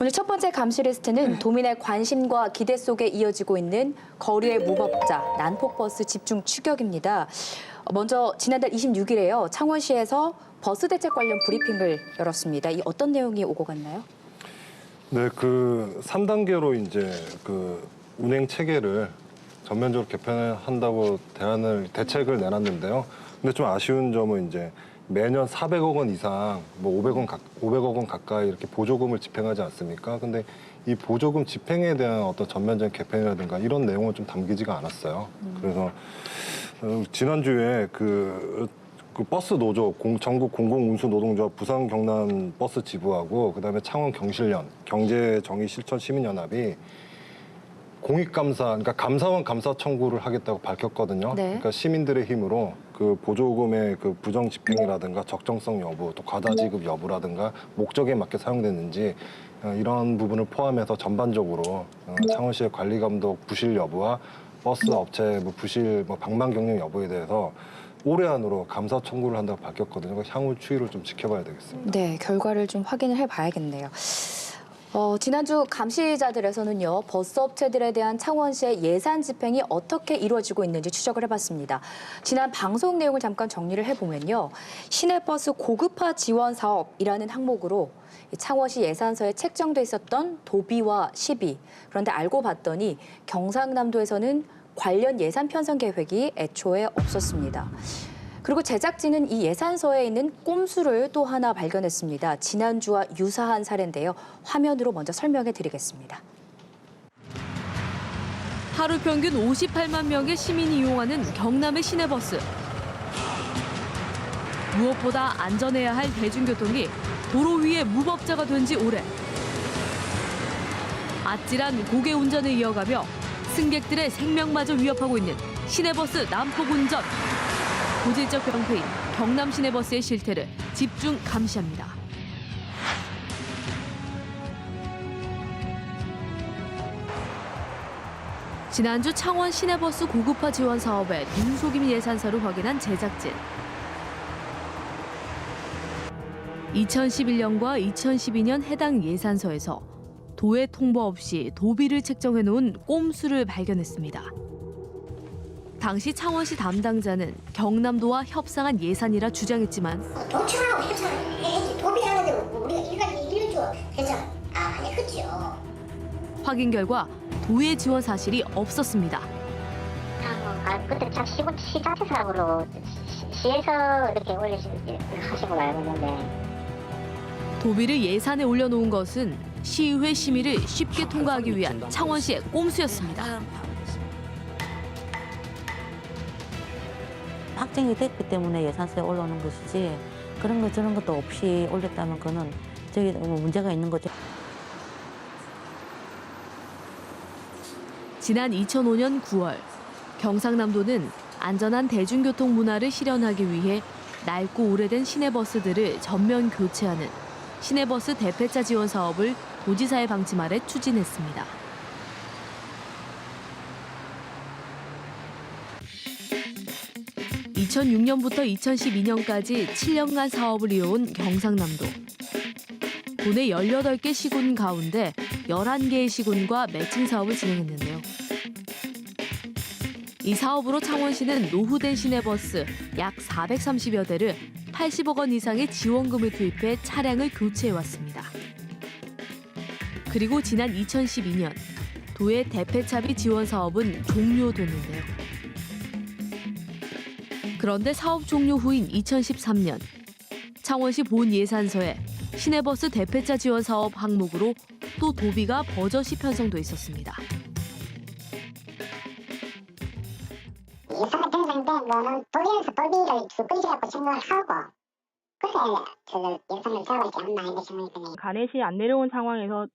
오늘 첫 번째 감시 리스트는 도민의 관심과 기대 속에 이어지고 있는 거리의 무법자, 난폭버스 집중 추격입니다. 먼저 지난달 26일에요. 창원시에서 버스 대책 관련 브리핑을 열었습니다. 이 어떤 내용이 오고 갔나요? 네, 그 3단계로 이제 그 운행 체계를 전면적으로 개편한다고 대책을 내놨는데요. 근데 좀 아쉬운 점은 이제 매년 400억 원 이상, 뭐 500억 원 가까이 이렇게 보조금을 집행하지 않습니까? 근데 이 보조금 집행에 대한 어떤 전면적인 개편이라든가 이런 내용은 좀 담기지가 않았어요. 그래서 지난주에 그 버스 노조, 전국 공공운수 노동조합 부산 경남 버스 지부하고 그다음에 창원 경실련 경제정의실천시민연합이 공익감사, 그러니까 감사원 감사 청구를 하겠다고 밝혔거든요. 네. 그러니까 시민들의 힘으로 그 보조금의 그 부정 집행이라든가 적정성 여부, 또 과다 지급 여부라든가 목적에 맞게 사용됐는지 이런 부분을 포함해서 전반적으로 창원시의 관리 감독 부실 여부와 버스 업체 부실 방만 경영 여부에 대해서 올해 안으로 감사 청구를 한다고 밝혔거든요. 향후 추이를 좀 지켜봐야 되겠습니다. 네, 결과를 좀 확인을 해봐야겠네요. 지난주 감시자들에서는요, 버스 업체들에 대한 창원시의 예산 집행이 어떻게 이루어지고 있는지 추적을 해봤습니다. 지난 방송 내용을 잠깐 정리를 해보면요. 시내버스 고급화 지원 사업이라는 항목으로 창원시 예산서에 책정돼 있었던 도비와 시비. 그런데 알고 봤더니 경상남도에서는 관련 예산 편성 계획이 애초에 없었습니다. 그리고 제작진은 이 예산서에 있는 꼼수를 또 하나 발견했습니다. 지난주와 유사한 사례인데요. 화면으로 먼저 설명해 드리겠습니다. 하루 평균 58만 명의 시민이 이용하는 경남의 시내버스. 무엇보다 안전해야 할 대중교통이 도로 위에 무법자가 된 지 오래. 아찔한 고개 운전을 이어가며 승객들의 생명마저 위협하고 있는 시내버스 난폭운전. 고질적 병폐인 경남 시내버스의 실태를 집중 감시합니다. 지난주 창원 시내버스 고급화 지원 사업의 눈속임 예산서를 확인한 제작진. 2011년과 2012년 해당 예산서에서 도의 통보 없이 도비를 책정해 놓은 꼼수를 발견했습니다. 당시 창원시 담당자는 경남도와 협상한 예산이라 주장했지만 도청하고 협상해야지. 도비하는데 우리가 일일주 했잖아. 아니 그죠. 확인 결과 도의 지원 사실이 없었습니다. 그때 참 시 자체 사업으로 시에서 이렇게 하시고 알고 있는데. 도비를 예산에 올려놓은 것은 시의회 심의를 쉽게 통과하기 위한 창원시의 꼼수였습니다. 확정이 됐기 때문에 예산서에 올라오는 것이지 그런 거 저런 것도 없이 올렸다면 그거는 저기 문제가 있는 거죠. 지난 2005년 9월 경상남도는 안전한 대중교통 문화를 실현하기 위해 낡고 오래된 시내버스들을 전면 교체하는 시내버스 대폐차 지원 사업을 도지사의 방침 아래 추진했습니다. (2006년부터 2012년까지) 7년간 사업을 이어온 경상남도. 도내 18개 시군 가운데 11개의 시군과 매칭 사업을 진행했는데요. 이 사업으로 창원시는 노후된 시내버스 약 430여 대를 80억 원 이상의 지원금을 투입해 차량을 교체해왔습니다. 그리고 지난 2012년 도의 대폐차비 지원 사업은 종료됐는데요. 그런데 사업 종료 후인 2013년 창원시 본 예산서에 시내버스 대폐차 지원 사업 항목으로 또 도비가 버젓이 편성돼 있었습니다. 예산을 편성인데 너는 도비에서 도비를 두건지라고 생각을 하고 그래 예산을 잡아야지 않나 이렇게 생각이 드네요. 가내시 안 내려온 상황에서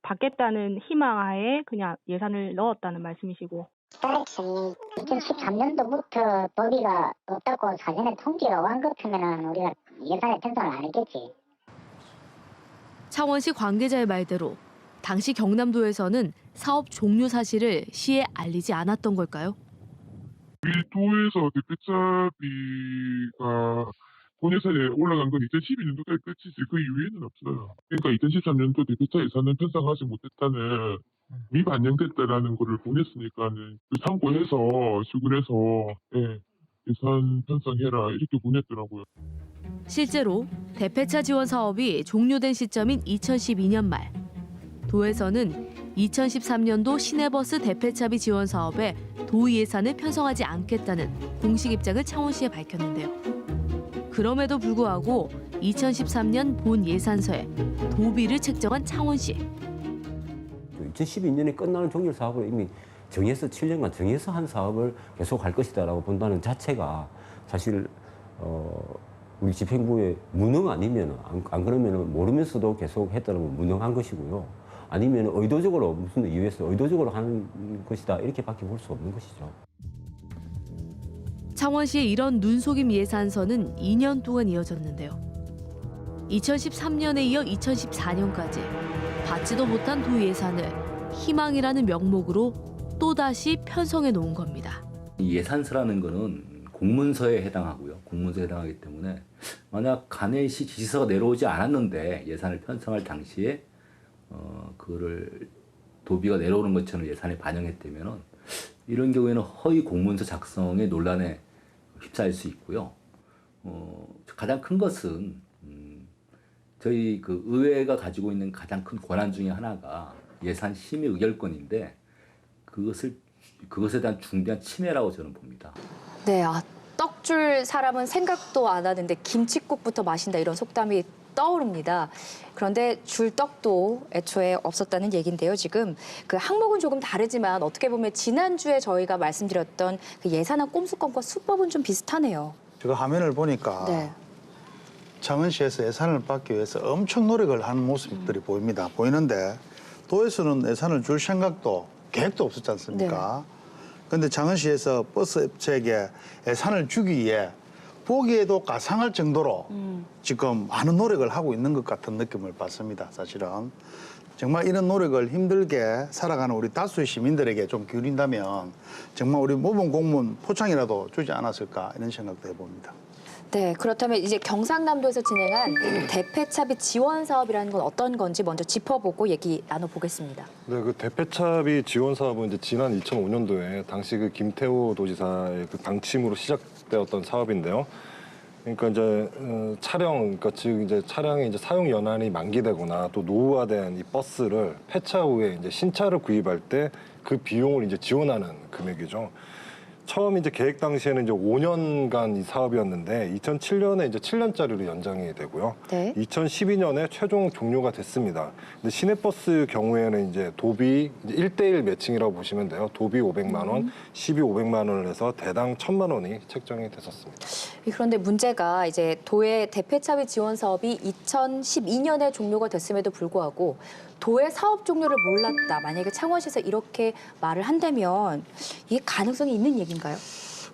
받겠다는 희망하에 그냥 예산을 넣었다는 말씀이시고. 그렇지. 2013년도부터 도비가 없다고 사전에 통지가 온 것 같으면 우리가 예산에 편성을 안 했겠지. 창원시 관계자의 말대로 당시 경남도에서는 사업 종료 사실을 시에 알리지 않았던 걸까요? 우리 도에서 대폐차비가 본예산에 올라간 건 2012년도까지 끝이지 그 이후에는 없어요. 그러니까 2013년도 대표차 예산을 편성하지 못했다는 미반영됐다라는 거를 보냈으니까는 그 참고해서 시군에서 예, 예산 편성해라 이렇게 보냈더라고요. 실제로 대폐차 지원 사업이 종료된 시점인 2012년 말, 도에서는 2013년도 시내버스 대폐차비 지원 사업에 도 예산을 편성하지 않겠다는 공식 입장을 창원시에 밝혔는데요. 그럼에도 불구하고 2013년 본 예산서에 도비를 책정한 창원시. 2012년에 끝나는 종결 사업을 이미 정해서 7년간 정해서 한 사업을 계속 할 것이다라고 본다는 자체가 사실 우리 집행부의 무능 아니면 안 그러면 모르면서도 계속 했다면 무능한 것이고요. 아니면 의도적으로 무슨 이유에서 의도적으로 하는 것이다 이렇게밖에 볼 수 없는 것이죠. 창원시의 이런 눈속임 예산서는 2년 동안 이어졌는데요. 2013년에 이어 2014년까지 받지도 못한 도 예산을 희망이라는 명목으로 또다시 편성해 놓은 겁니다. 이 예산서라는 거는 공문서에 해당하고요. 공문서에 해당하기 때문에 만약 간해시 지시서가 내려오지 않았는데 예산을 편성할 당시에 그거를 도비가 내려오는 것처럼 예산에 반영했다면은 이런 경우에는 허위 공문서 작성의 논란에 휩싸일 수 있고요. 가장 큰 것은 저희 그 의회가 가지고 있는 가장 큰 권한 중에 하나가 예산 심의 의결권인데 그것에 대한 중대한 침해라고 저는 봅니다. 네, 떡 줄 사람은 생각도 안 하는데 김칫국부터 마신다 이런 속담이 떠오릅니다. 그런데 줄 떡도 애초에 없었다는 얘기인데요. 지금 그 항목은 조금 다르지만 어떻게 보면 지난주에 저희가 말씀드렸던 그 예산안 꼼수권과 수법은 좀 비슷하네요. 제가 화면을 보니까 네. 창원시에서 예산을 받기 위해서 엄청 노력을 하는 모습들이 보이는데 도에서는 예산을 줄 생각도 계획도 없었지 않습니까? 그런데 창원시에서 버스 업체에게 예산을 주기 위해 보기에도 가상할 정도로 지금 많은 노력을 하고 있는 것 같은 느낌을 받습니다. 사실은 정말 이런 노력을 힘들게 살아가는 우리 다수의 시민들에게 좀 기울인다면 정말 우리 모범 공무원 포창이라도 주지 않았을까 이런 생각도 해봅니다. 네, 그렇다면 이제 경상남도에서 진행한 대폐차비 지원 사업이라는 건 어떤 건지 먼저 짚어보고 얘기 나눠보겠습니다. 네, 그 대폐차비 지원 사업은 이제 지난 2005년도에 당시 그 김태호 도지사의 그 방침으로 시작되었던 사업인데요. 그러니까 이제 그러니까 즉 이제 차량의 이제 사용 연한이 만기되거나 또 노후화된 이 버스를 폐차 후에 이제 신차를 구입할 때 그 비용을 이제 지원하는 금액이죠. 처음 이제 계획 당시에는 이제 5년간 이 사업이었는데 2007년에 이제 7년짜리로 연장이 되고요. 네. 2012년에 최종 종료가 됐습니다. 근데 시내버스 경우에는 이제 도비 이제 1대1 매칭이라고 보시면 돼요. 도비 500만 원, 시비 500만 원을 해서 대당 1,000만 원이 책정이 됐었습니다. 그런데 문제가 이제 도의 대폐차비 지원 사업이 2012년에 종료가 됐음에도 불구하고 도의 사업 종료를 몰랐다. 만약에 창원시에서 이렇게 말을 한다면 이게 가능성이 있는 얘기인가요?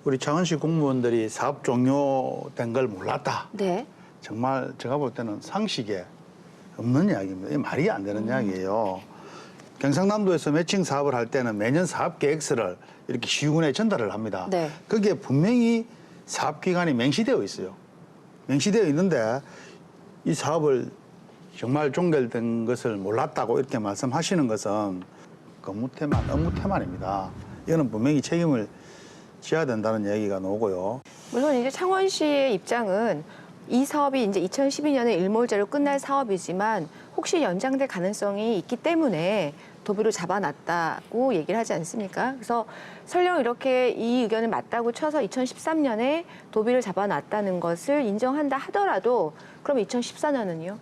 우리 창원시 공무원들이 사업 종료된 걸 몰랐다. 네. 정말 제가 볼 때는 상식에 없는 이야기입니다. 이게 말이 안 되는 이야기예요. 경상남도에서 매칭 사업을 할 때는 매년 사업 계획서를 이렇게 시군에 전달을 합니다. 네. 거기에 분명히 사업 기간이 명시되어 있어요. 명시되어 있는데 이 사업을 정말 종결된 것을 몰랐다고 이렇게 말씀하시는 것은 업무태만, 업무태만입니다. 이거는 분명히 책임을 져야 된다는 얘기가 나오고요. 물론 이제 창원시의 입장은 이 사업이 이제 2012년에 일몰제로 끝날 사업이지만 혹시 연장될 가능성이 있기 때문에 도비로 잡아놨다고 얘기를 하지 않습니까? 그래서 설령 이렇게 이 의견을 맞다고 쳐서 2013년에 도비를 잡아놨다는 것을 인정한다 하더라도 그럼 2014년은요?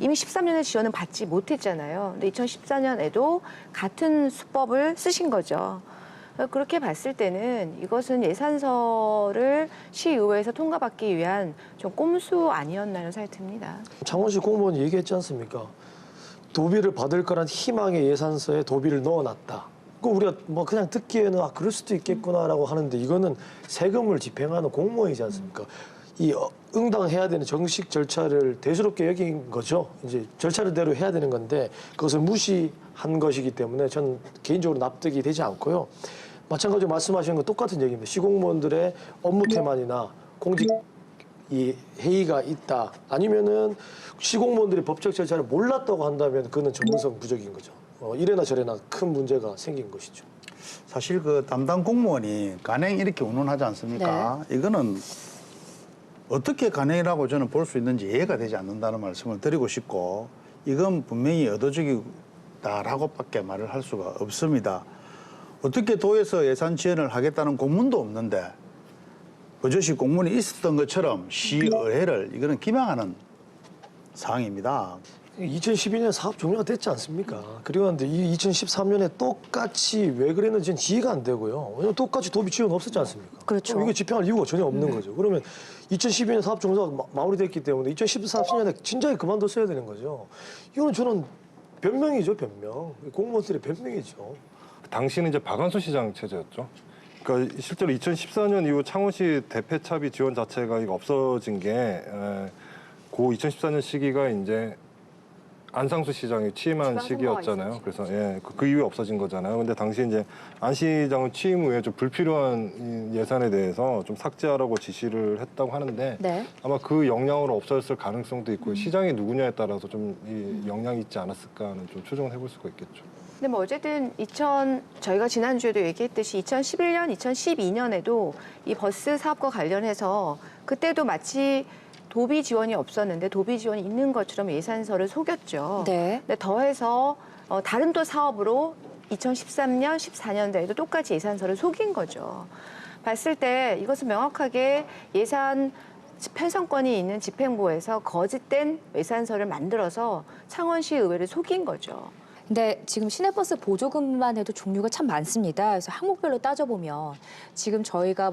이미 13년에 지원은 받지 못했잖아요. 근데 2014년에도 같은 수법을 쓰신 거죠. 그렇게 봤을 때는 이것은 예산서를 시의회에서 통과받기 위한 좀 꼼수 아니었나요? 생각이 듭니다. 창원시 공무원이 얘기했지 않습니까? 도비를 받을 거란 희망의 예산서에 도비를 넣어놨다. 그 우리가 뭐 그냥 듣기에는 그럴 수도 있겠구나라고 하는데 이거는 세금을 집행하는 공무원이지 않습니까? 이 응당해야 되는 정식 절차를 대수롭게 여긴 거죠. 이제 절차대로 해야 되는 건데 그것을 무시한 것이기 때문에 저는 개인적으로 납득이 되지 않고요. 마찬가지로 말씀하시는 건 똑같은 얘기입니다. 시공무원들의 업무 태만이나 공직 이 해이가 있다. 아니면은 시공무원들이 법적 절차를 몰랐다고 한다면 그거는 전문성 부족인 거죠. 이래나 저래나 큰 문제가 생긴 것이죠. 사실 그 담당 공무원이 간행 이렇게 운운하지 않습니까? 이거는 어떻게 간행이라고 저는 볼 수 있는지 이해가 되지 않는다는 말씀을 드리고 싶고, 이건 분명히 의도적이다라고밖에 말을 할 수가 없습니다. 어떻게 도에서 예산 지원을 하겠다는 공문도 없는데 버젓이 공문이 있었던 것처럼 시의회를 이거는 기망하는 상황입니다. 2012년 사업 종료가 됐지 않습니까? 그리고 근데 이 2013년에 똑같이 왜 그랬는지 이해가 안 되고요. 왜냐면 똑같이 도비 지원 없었지 않습니까? 그렇죠. 그럼 이거 집행할 이유가 전혀 없는 거죠. 그러면 2012년 사업 종료가 마무리됐기 때문에 2014년에 진작에 그만뒀어야 되는 거죠. 이거는 저는 변명이죠, 변명. 공무원들의 변명이죠. 당시는 이제 박완수 시장 체제였죠. 그러니까 실제로 2014년 이후 창원시 대폐차비 지원 자체가 이거 없어진 게 고 2014년 시기가 이제 안상수 시장이 취임한 시기였잖아요. 그래서 그 이후에 없어진 거잖아요. 근데 당시 이제 안 시장은 취임 후에 좀 불필요한 예산에 대해서 좀 삭제하라고 지시를 했다고 하는데 네. 아마 그 영향으로 없어졌을 가능성도 있고 시장이 누구냐에 따라서 좀 이 영향이 있지 않았을까 하는 좀 추정을 해볼 수가 있겠죠. 근데 뭐 어쨌든 저희가 지난주에도 얘기했듯이 2011년, 2012년에도 이 버스 사업과 관련해서 그때도 마치 도비 지원이 없었는데 도비 지원이 있는 것처럼 예산서를 속였죠. 네. 근데 더해서 다른 또 사업으로 2013년, 14년도에도 똑같이 예산서를 속인 거죠. 봤을 때 이것은 명확하게 예산 편성권이 있는 집행부에서 거짓된 예산서를 만들어서 창원시 의회를 속인 거죠. 근데 지금 시내버스 보조금만 해도 종류가 참 많습니다. 그래서 항목별로 따져보면 지금 저희가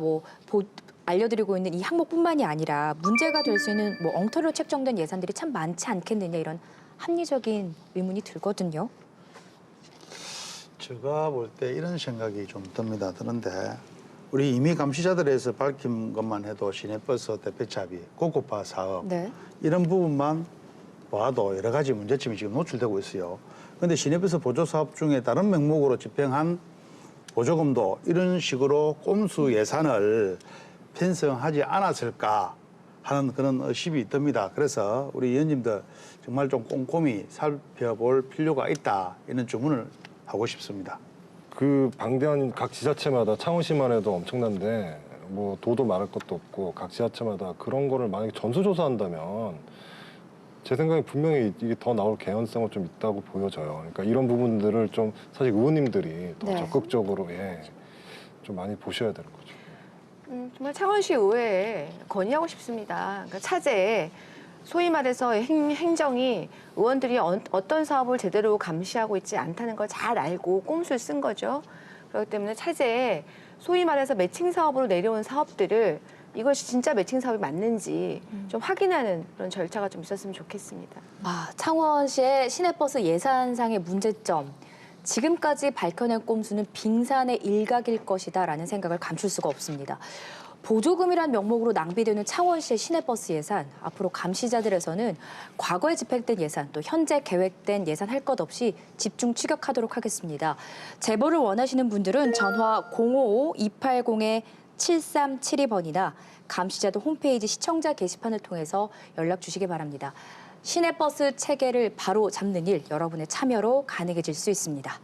알려드리고 있는 이 항목뿐만이 아니라 문제가 될 수 있는 엉터리로 책정된 예산들이 참 많지 않겠느냐 이런 합리적인 의문이 들거든요. 제가 볼 때 이런 생각이 좀 드는데 우리 이미 감시자들에서 밝힌 것만 해도 시내버스 대폐차비, 고급화 사업 이런 부분만 봐도 여러 가지 문제점이 지금 노출되고 있어요. 그런데 시내버스 보조 사업 중에 다른 명목으로 집행한 보조금도 이런 식으로 꼼수 예산을 편성하지 않았을까 하는 그런 의심이 듭니다. 그래서 우리 의원님들 정말 좀 꼼꼼히 살펴볼 필요가 있다 이런 주문을 하고 싶습니다. 그 방대한 각 지자체마다 창원시만 해도 엄청난데 도도 말할 것도 없고 각 지자체마다 그런 거를 만약에 전수조사한다면 제 생각에 분명히 이게 더 나올 개연성은 좀 있다고 보여져요. 그러니까 이런 부분들을 좀 사실 의원님들이 더 적극적으로 좀 많이 보셔야 되는 거죠. 정말 창원시 의회에 건의하고 싶습니다. 그러니까 차제에 소위 말해서 행정이 의원들이 어떤 사업을 제대로 감시하고 있지 않다는 걸 잘 알고 꼼수를 쓴 거죠. 그렇기 때문에 차제에 소위 말해서 매칭 사업으로 내려온 사업들을 이것이 진짜 매칭 사업이 맞는지 좀 확인하는 그런 절차가 좀 있었으면 좋겠습니다. 창원시의 시내버스 예산상의 문제점. 지금까지 밝혀낸 꼼수는 빙산의 일각일 것이다라는 생각을 감출 수가 없습니다. 보조금이란 명목으로 낭비되는 창원시의 시내버스 예산, 앞으로 감시자들에서는 과거에 집행된 예산, 또 현재 계획된 예산 할 것 없이 집중 추격하도록 하겠습니다. 제보를 원하시는 분들은 전화 055-280-7372번이나 감시자들 홈페이지 시청자 게시판을 통해서 연락 주시기 바랍니다. 시내버스 체계를 바로 잡는 일, 여러분의 참여로 가능해질 수 있습니다.